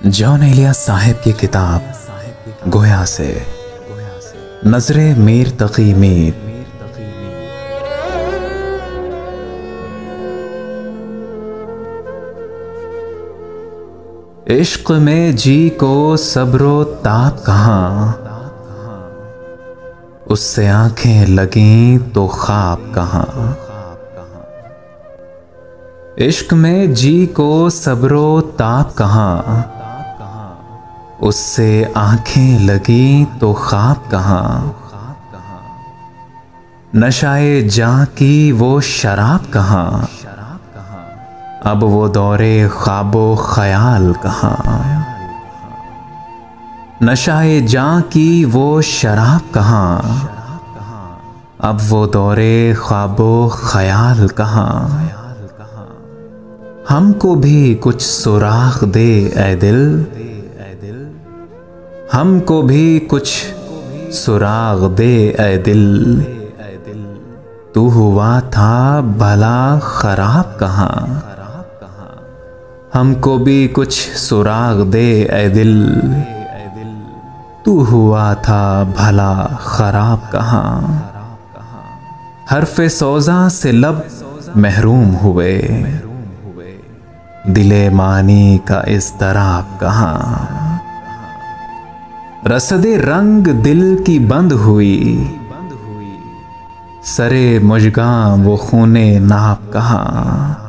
John Ilyas साहब की किताब गोया से नजरे मीर तकी मीर। इश्क में जी को सब्रो ताप कहाँ, उससे आंखें लगीं तो ख्वाब कहाँ। इश्क में जी को सब्रो ताप कहाँ, उससे आंखें लगी तो ख्वाब कहाँ। नशाए जां की वो शराब कहाँ, अब वो दौरे ख्वाबो ख्याल कहाँ। नशाए जां की वो शराब कहाँ, अब वो दौरे ख्वाबो ख्याल कहाँ। हमको भी कुछ सुराग दे ऐ दिल, हमको भी कुछ सुराग दे ऐ दिल। तू हुआ था भला खराब कहाँ, हमको भी कुछ सुराग दे ऐ दिल। तू हुआ था भला खराब कहाँ। हर्फ़े सौज़ा से लब महरूम हुए, दिले मानी का इज़्तिराब कहाँ। रसदे रंग दिल की बंद हुई, सरे मुजगां वो खूने नाप कहाँ।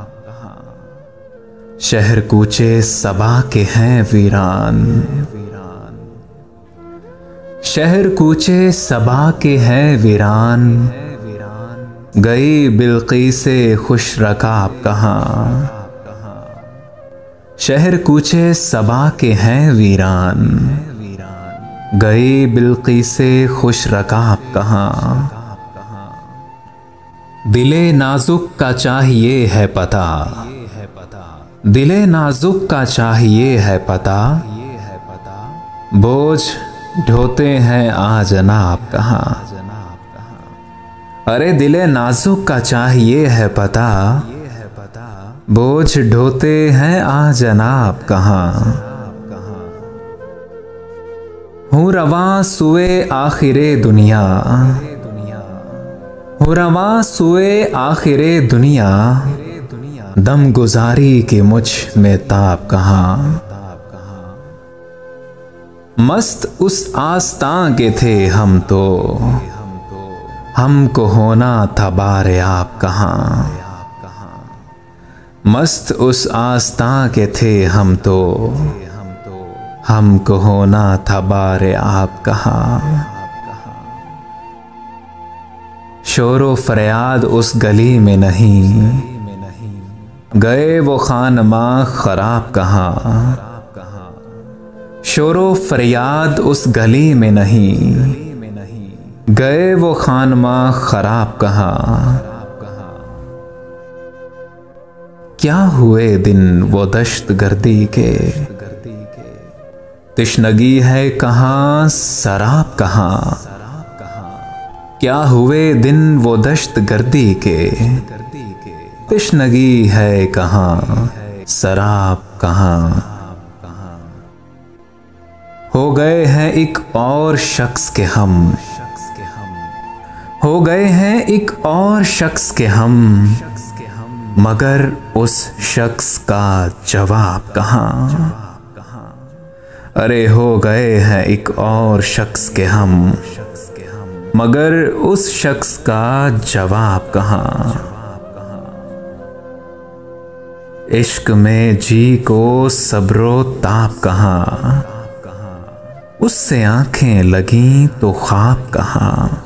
शहर कूचे सबा के हैं वीरान, शहर कूचे सबा के हैं वीरान। गई बिल्कीसे खुश रकाब कहाँ। शहर कूचे सबा के हैं वीरान, गई बिल्कीसे खुश रकाब कहाँ। दिले नाजुक का चाहिए है पता, दिले नाजुक का चाहिए है पता। बोझ ढोते हैं आज जनाब कहाँ। अरे दिले नाजुक का चाहिए है पता, बोझ ढोते हैं आज जनाब कहाँ। हूँ रवां सुए आखिरे दुनिया, हूँ रवां सुए आखिरे दुनिया। दम गुजारी के मुझ में ताब कहाँ। मस्त उस आस्तां के थे हम तो, हमको होना था बारे आप कहाँ। मस्त उस आस्तां के थे हम तो, हमको होना था बारे आप कहाँ। शोरो फरियाद उस गली में नहीं, गए वो खानमा खराब कहाँ। शोरो फरियाद उस गली में नहीं, गए वो खानमा खराब कहाँ। क्या हुए दिन वो दश्त गर्दी के, तिश्नगी है कहाँ शराब कहाँ। क्या हुए दिन वो दश्त गर्दी के, तिश्नगी है कहाँ शराब कहाँ। हो गए हैं एक और शख्स के हम, हो गए हैं एक और शख्स के हम। मगर उस शख्स का जवाब कहाँ। अरे हो गए हैं एक और शख्स के हम, मगर उस शख्स का जवाब कहाँ। इश्क में जी को सब्रो ताप कहाँ, उससे आंखें लगीं तो ख्वाब कहाँ।